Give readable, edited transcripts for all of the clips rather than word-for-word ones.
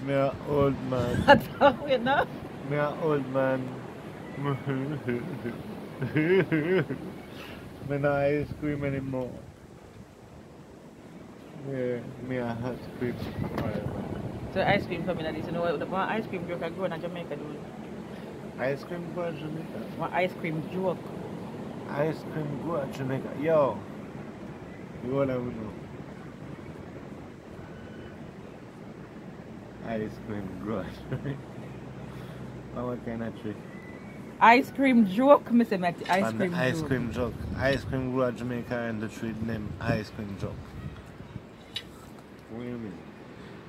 Me a old man. Wait now. Me a old man. Me no ice cream anymore. Yeah, me a ice cream forever. So ice cream for me like this. You know what? One ice cream joke I grow in Jamaica do. Ice cream go to Jamaica. One ice cream joke. Ice cream go to Jamaica. Yo, you wanna know? Ice cream go to Jamaica. What kind of trick? Ice cream joke, Mr. Matt. Ice cream joke. Ice cream joke. Ice cream go to Jamaica and the trade name ice cream joke. What do you mean?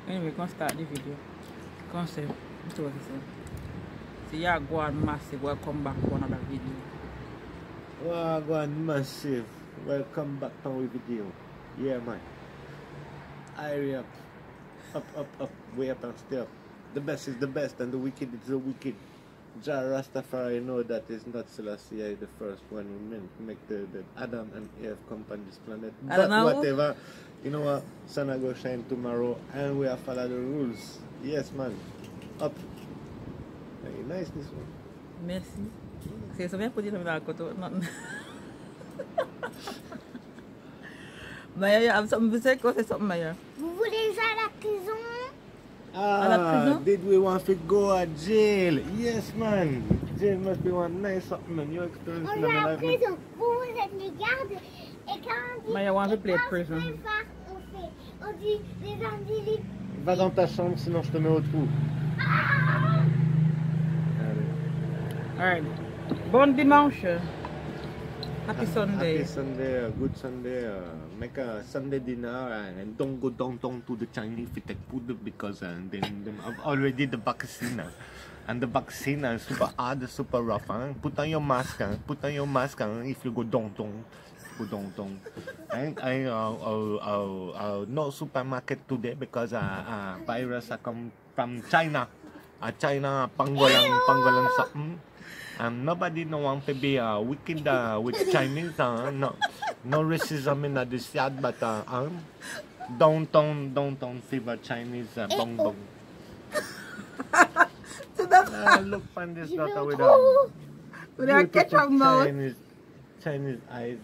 Anyway, come start the video. Come say, this is what he said. So yeah, go on massive. Welcome back to another video. Wow, go on massive. Welcome back to our video. Yeah, man. Hurry up. Up. Way up and stay up. The best is the best and the wicked is the wicked. Jah Rastafari know that is not Selassie the first one who meant to make the Adam and Eve come on this planet. But whatever, you know what? Sun will go shine tomorrow and we have follow the rules. Yes, man. Up. Very nice this one. Merci. C'est ça bien pour dire que je vais nothing. Maya, you have something to say? Go say something, Maya. Vous voulez jouer à la prison? Did we want to go to jail? Yes, man. Jail must be one nice something, man. You experience On va à la prison. Vous êtes les gardes. Et quand on dit... Maya want to play prison. On dit les individus. Va dans ta chambre, sinon je te mets au trou. Alright. Bon dimanche. Happy Sunday. Happy Sunday, good Sunday. Make a Sunday dinner and don't go downtown to the Chinese food because they have already the vaccine. And the vaccine is super hard, super rough. Huh? Put on your mask. Put on your mask if you go downtown. Go downtown. I no supermarket today because virus come from China. China panggolang something. Nobody no want to be wicked with Chinese. No racism in this yard, but downtown fever Chinese bong bong. Look on this daughter with a ketchup mouth. Chinese eyes.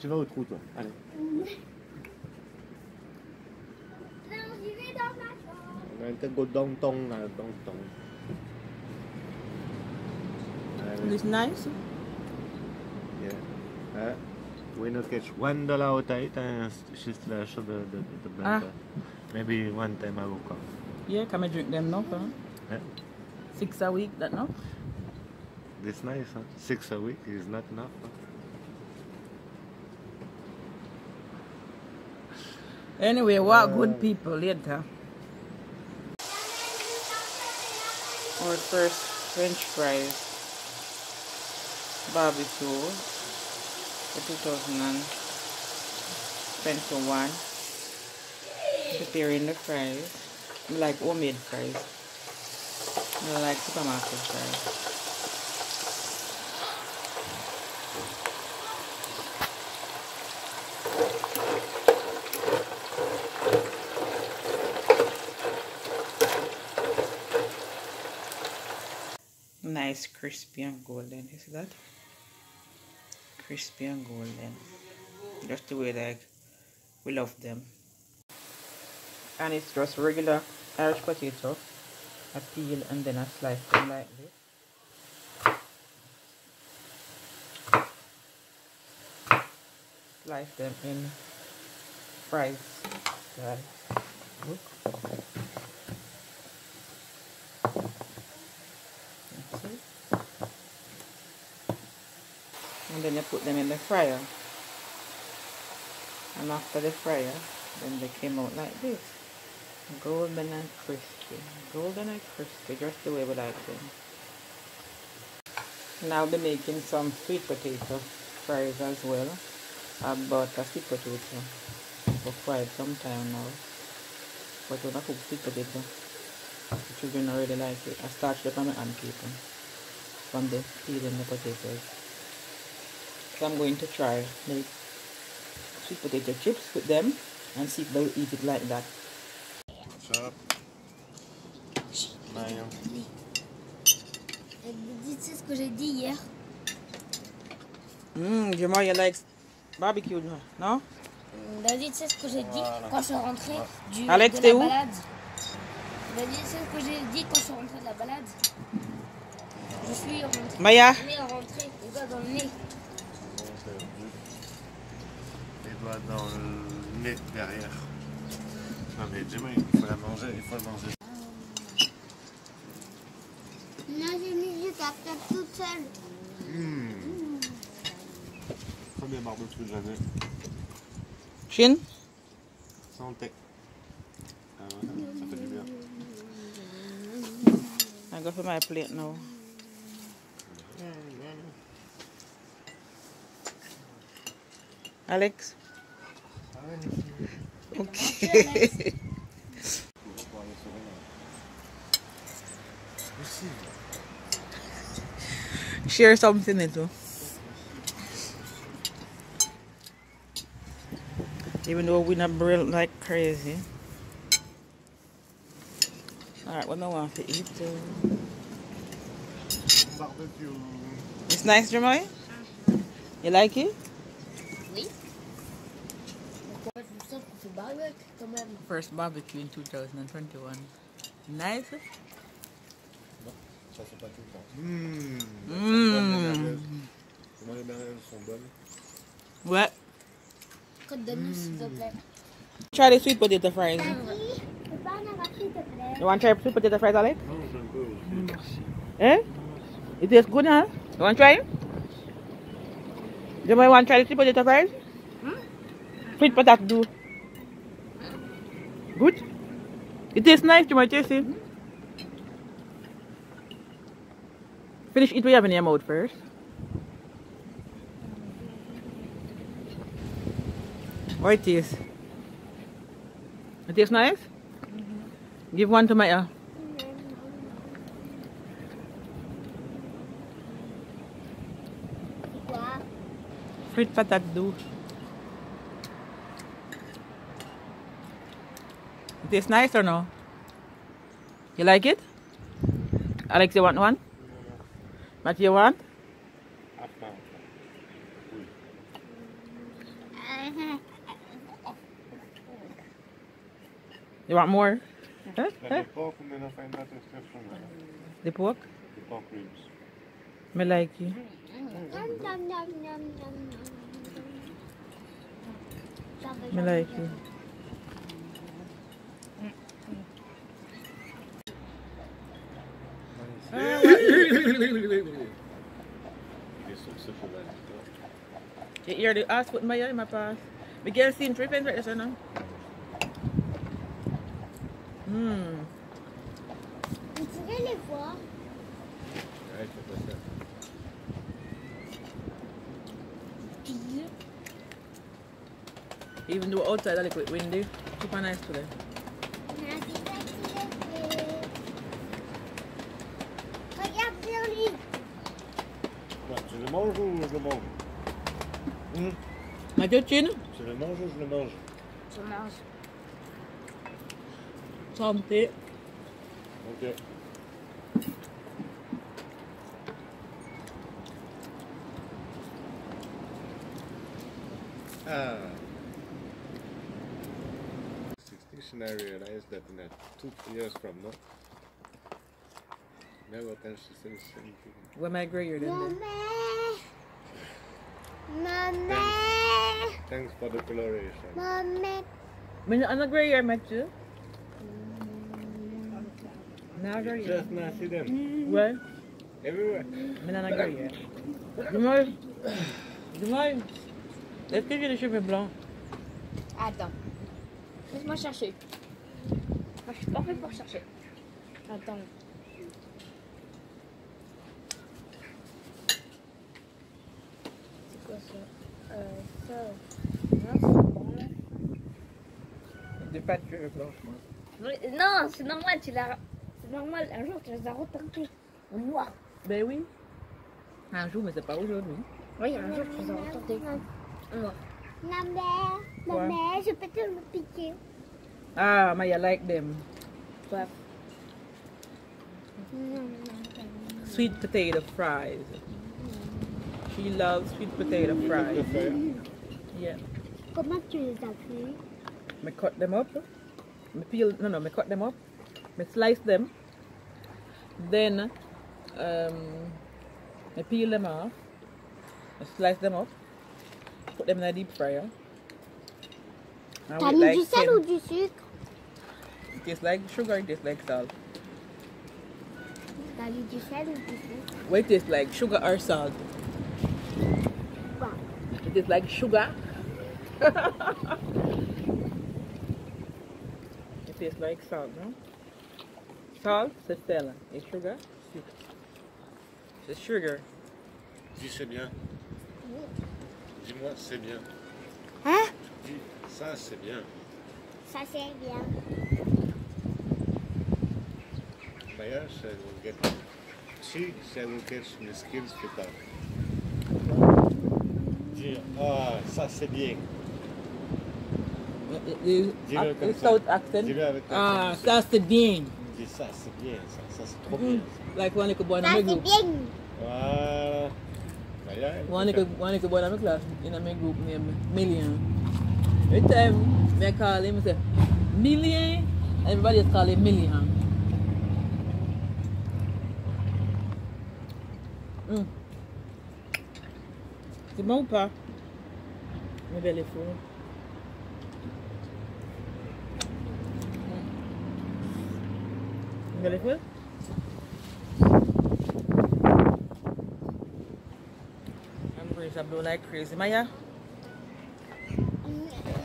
Tu vas au trou toi. Allez. Non, j'y vais dans ma chambre. On va go downtown. It's nice. Yeah. We not catch $1 out of it and she's still show the blender. Maybe one time I will come. Yeah, can I drink them now? Huh? Yeah. 6 a week, that no? This nice, huh? 6 a week is not enough. Huh? Anyway, what good people later. Our first French fries. Barbecue for 2021. Preparing the fries. I like homemade fries. I like supermarket fries. Nice, crispy and golden. You see that? Crispy and golden. Just the way like we love them. And it's just regular Irish potato. I peel and then I slice them like this. Slice them in fries. Like, look. And then you put them in the fryer, and after the fryer then they came out like this, golden and crispy, just the way we like them. Now I'll be making some sweet potato fries as well. I bought a sweet potato for quite some time now, but when I cook sweet potato the children already like it. I started from my hand keeping from the peeling the potatoes. So I'm going to try make sweet potato chips with them and see if they'll eat it like that. What's up? Maya. C'est ce que j'ai dit hier. Jamaya likes barbecue, non? David, c'est ce que j'ai dit quand je suis rentrée Alex, de t'es la où? balade. David, c'est ce que j'ai dit quand je suis rentrée de la balade. Je suis rentrée. Maya? Le nez est rentré, les doigts dans le nez. Les doigts dans le nez derrière. Non mais Gemma, il faut la manger, il faut la manger. Non, j'ai mis du capteur toute seule. Premier barbecue jamais. Shin? Santé. Ah ouais, ça fait du bien. I go for my plate now. Alex? Okay. Share something too. Even though we not grill like crazy. Alright, what do I want to eat? Barbecue. It's nice, Jamoy? You like it? Oui. Pourquoi je sens qu'on fait barbecue quand même? First barbecue in 2021. Nice? Ça c'est pas tout le temps. Comment les bananes sont bonnes? What? Code de nous, s'il te plaît. Try the sweet potato fries. Daddy, peux pas en avoir s'il te plaît? You want to try sweet potato fries, Alex? Non, j'aime pas aussi. Merci. Eh? It tastes good, huh? You want to try it? Jamoy, want to try the sweet potato fries? Sweet potato do. Good? It tastes nice, Jamoy, taste it. Finish eat what you have in your mouth first. What it tastes? It tastes nice? Give one to Maya. Quoi? Sweet potato do. It tastes nice or no? You like it? Alex, you want one? What you want? Après. Oui. You want more? Huh? The pork and then I find that exceptional. The pork? The pork ribs. Me like you. Me like you. You hear the ass put Maya in my pass. We get seen 3 pence right there, now. On pourrait les voir. Ouais, c'est pas ça. Even though outside a little bit windy, super nice today. Regarde bien lui. Ouais, tu le manges ou je le mange? Mathieu, chin? Tu le manges ou je le mange? Je mange. Santé. Ok. Ah. 16, I realized that in 2 years from now, never can she say the same thing. Where my grayer then? Maman. Thanks for the coloration. Maman. Me ano grayer, Mathieu? Na grayer. Just not see them Ouais. everywhere. Me na grayer. Dis-moi. Dis-moi. Est-ce que j'ai les cheveux blancs? Attends. Laisse-moi chercher. Moi, je suis pas fait pour chercher. Attends. C'est quoi ça? Ça. Non, c'est bon. J'ai pas de cheveux blancs, moi. Non, c'est normal, tu l'as. C'est normal, un jour tu les as reteintés en noir. Ben oui. Un jour, mais c'est pas aujourd'hui. Oui, un jour tu les as reteintés en noir. Quoi? Maman, je peux te le piquer. Ah, Maya like them. Ouais. Sweet potato fries. She loves sweet potato fries. Yeah. Comment tu les as fait? Me cut them up. Me peel. No, me cut them up. Me slice them. Then, me peel them off. Me slice them up. Put them in a deep fryer. T'as mis du sel ou du sucre? It tastes like sugar. It tastes like salt. T'as mis du sel ou du sucre? What it tastes like, sugar or salt? Wow. It tastes like sugar. It tastes like salt, no? Salt, c'est sel. Et sugar, sucre. C'est sugar. Dis c'est bien. Dis-moi c'est bien. Hein? Dis ça c'est bien. Ça c'est bien. Maya, she will get some skills to talk. Dis ah ça c'est bien. Le South accent. Dis-le avec Ah, ça c'est bien. Dis ça c'est bien, ça c'est trop bien. Like one little boy in Ça my c'est group. bien. Voilà. Maya, One little boy in my class in my group named Million. Every time I call him, I say Million. Everybody just call him Million. C'est bon ou pas? Ma belle est full. Ma belle est full? I'm pretty sure I blow like crazy. Maya,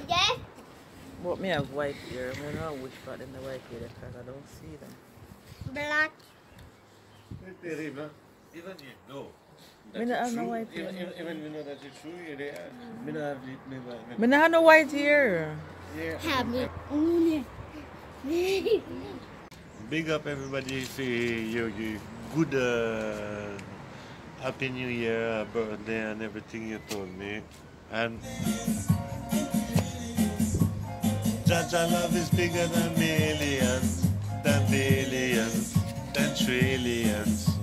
Yes. what me have white here? I don't know which part in the white here because I don't see them. Black. c'est terrible, hein? Even you know. Me not have no white Even here. you know that it's true, me not have it, Me not have no white here. Yeah. Have it. Big up everybody for your good Happy New Year, birthday and everything you told me. And Jaja love is bigger than millions, than billions, than trillions.